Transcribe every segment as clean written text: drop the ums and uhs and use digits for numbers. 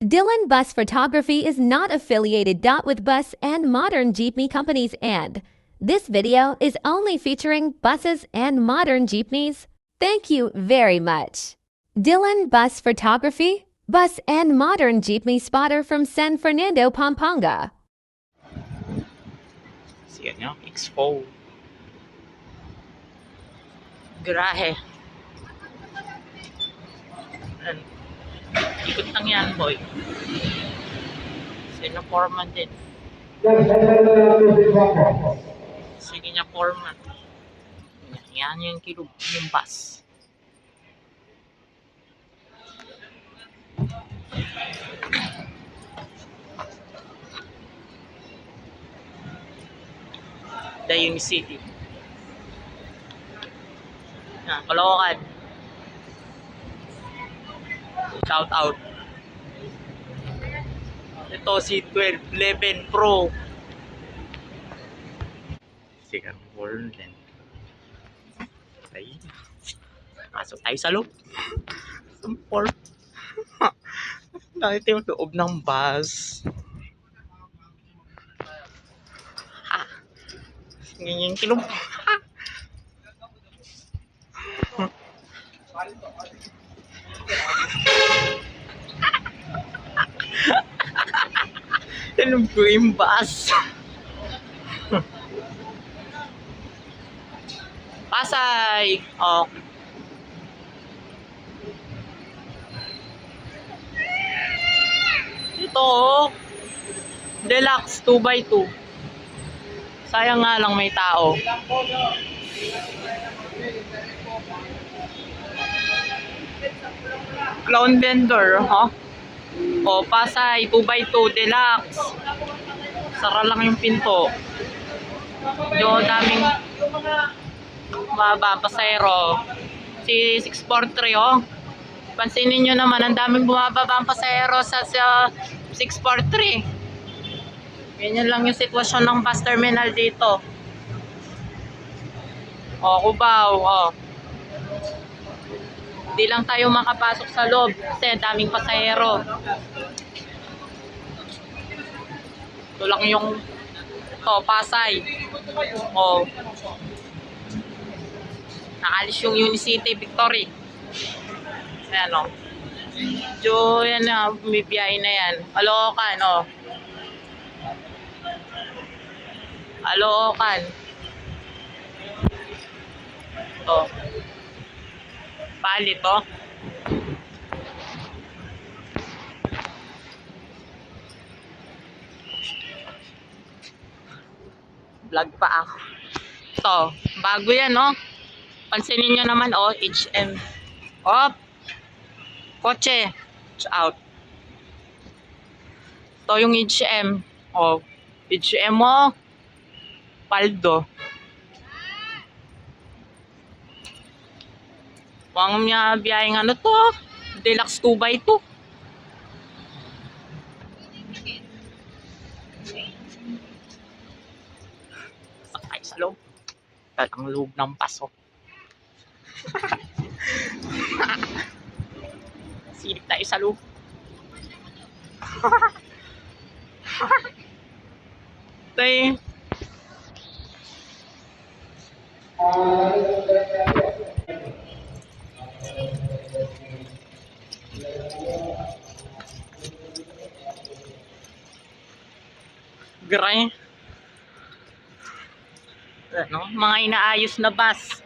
Dylan Bus Photography is not affiliated with bus and modern jeepney companies, and this video is only featuring buses and modern jeepneys. Thank you very much. Dylan Bus Photography, bus and modern jeepney spotter from San Fernando, Pampanga. Siya nyo, X4. Grahe. Ikot lang yan, boy. Sige na foreman din. Sige niya foreman. Yan yung kilog, yung bus. Dayong City. Yan, Caloocan. Shout out. Ito si 1211 Pro. Sigang world din. Ay. Pasok tayo sa loob. Sampor. Nakita yung loob ng bus. Ha. Nginging kilom. Ha. Yan po yung bus. Pasay. Oh. Ito oh. Deluxe 2x2. Sayang nga lang may tao. Clown vendor, ha? O, Pasay, 2x2, deluxe. Sara lang yung pinto. Medyo daming mababa, pasayro. Si 643, oh. Pansinin nyo naman, ang daming bumababa ang pasayro sa 643. Ganyan lang yung sitwasyon ng bus terminal dito. O, Cubao, o. Hindi lang tayo makapasok sa loob kasi daming pasahero. Ito lang yung Pasay. O. Nakalis yung Unicity Victory. Ayan o. So, yan na. May biyahe na yan. Caloocan o. Caloocan. Ito. Palit o. Vlog pa ako. Ito, bago yan o. Pansinin nyo naman o, HM. Op! Kotse. Watch out. Ito yung HM. O, HM o. Paldo. Huwag niya biyaheng ano to. Deluxe 2x2. Sakay sa loob. Ang loob ng paso. Silip tayo sa loob. Ito eh. Gray. Ano? Mga inaayos na bus.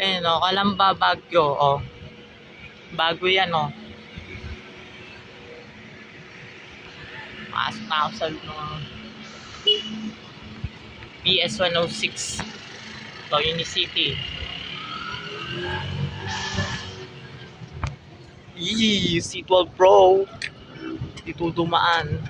Ayan o, Kalamba, Baguio o. Bago yan o. Pasok na ako sa PS106. Ito, Unicity. C12 Pro. Dito dumaan.